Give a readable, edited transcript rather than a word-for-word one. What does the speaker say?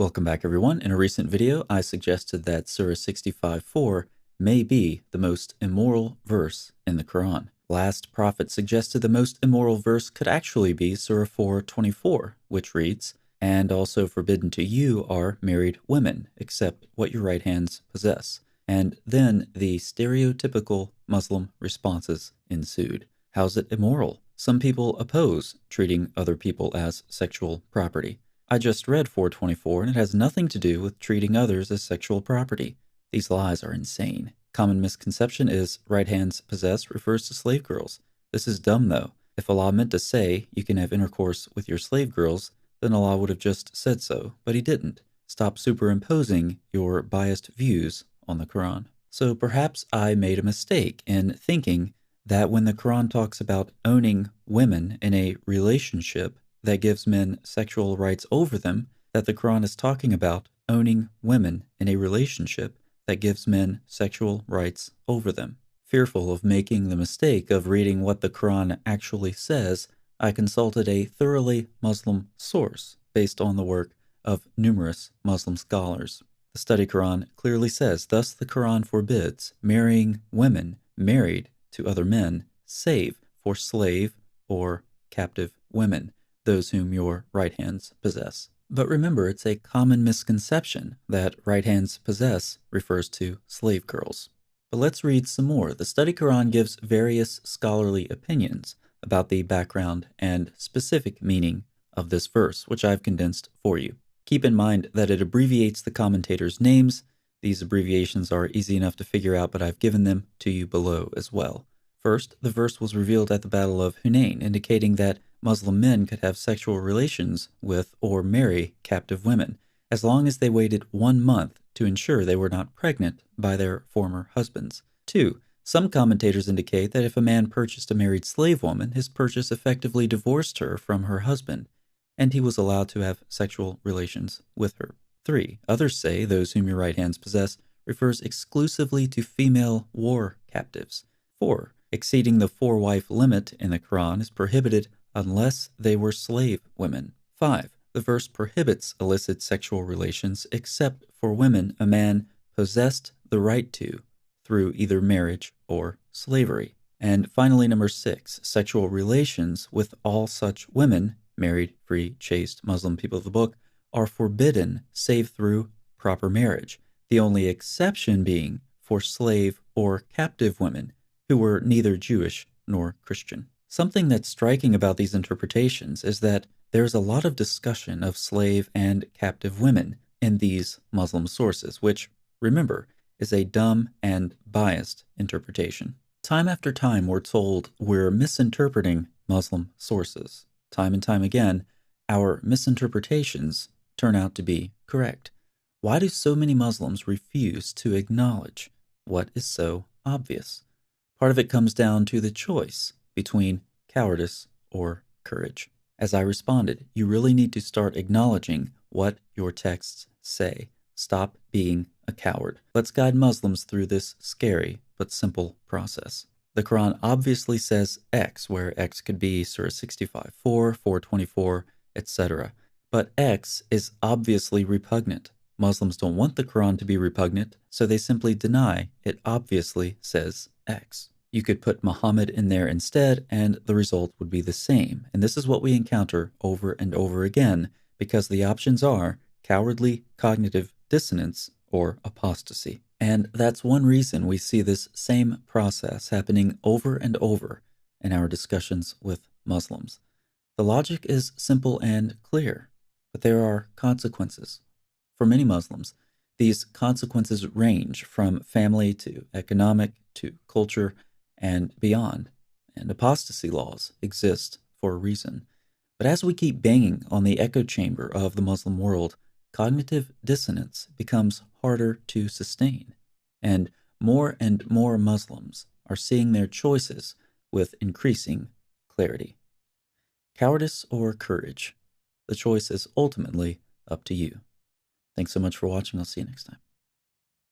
Welcome back everyone. In a recent video, I suggested that Surah 65:4 may be the most immoral verse in the Quran. Last prophet suggested the most immoral verse could actually be Surah 4:24, which reads, "And also forbidden to you are married women, except what your right hands possess." And then the stereotypical Muslim responses ensued. How's it immoral? Some people oppose treating other people as sexual property. I just read 424 and it has nothing to do with treating others as sexual property. These lies are insane. Common misconception is right hands possess refers to slave girls. This is dumb though. If Allah meant to say you can have intercourse with your slave girls, then Allah would have just said so, but He didn't. Stop superimposing your biased views on the Quran. So perhaps I made a mistake in thinking that when the Quran talks about owning women in a relationship that gives men sexual rights over them, that the Quran is talking about owning women in a relationship that gives men sexual rights over them. Fearful of making the mistake of reading what the Quran actually says, I consulted a thoroughly Muslim source based on the work of numerous Muslim scholars. The Study Quran clearly says, "Thus the Quran forbids marrying women married to other men, save for slave or captive women, those whom your right hands possess." But remember, it's a common misconception that right hands possess refers to slave girls. But let's read some more. The Study Quran gives various scholarly opinions about the background and specific meaning of this verse, which I've condensed for you. Keep in mind that it abbreviates the commentators' names. These abbreviations are easy enough to figure out, but I've given them to you below as well. First, the verse was revealed at the Battle of Hunain, indicating that Muslim men could have sexual relations with or marry captive women, as long as they waited 1 month to ensure they were not pregnant by their former husbands. 2. Some commentators indicate that if a man purchased a married slave woman, his purchase effectively divorced her from her husband, and he was allowed to have sexual relations with her. 3. Others say those whom your right hands possess refers exclusively to female war captives. 4. Exceeding the 4-wife limit in the Quran is prohibited unless they were slave women. 5. The verse prohibits illicit sexual relations except for women a man possessed the right to through either marriage or slavery. And finally, number 6, sexual relations with all such women, married, free, chaste Muslim people of the book, are forbidden save through proper marriage, the only exception being for slave or captive women who were neither Jewish nor Christian. Something that's striking about these interpretations is that there's a lot of discussion of slave and captive women in these Muslim sources, which, remember, is a dumb and biased interpretation. Time after time, we're told we're misinterpreting Muslim sources. Time and time again, our misinterpretations turn out to be correct. Why do so many Muslims refuse to acknowledge what is so obvious? Part of it comes down to the choice between cowardice or courage. As I responded, you really need to start acknowledging what your texts say. Stop being a coward. Let's guide Muslims through this scary but simple process. The Quran obviously says X, where X could be Surah 65:4, 424, etc. But X is obviously repugnant. Muslims don't want the Quran to be repugnant, so they simply deny it obviously says X. You could put Muhammad in there instead, and the result would be the same. And this is what we encounter over and over again, because the options are cowardly cognitive dissonance or apostasy. And that's one reason we see this same process happening over and over in our discussions with Muslims. The logic is simple and clear, but there are consequences. For many Muslims, these consequences range from family to economic to culture and beyond, and apostasy laws exist for a reason. But as we keep banging on the echo chamber of the Muslim world, cognitive dissonance becomes harder to sustain, and more Muslims are seeing their choices with increasing clarity. Cowardice or courage? The choice is ultimately up to you. Thanks so much for watching. I'll see you next time.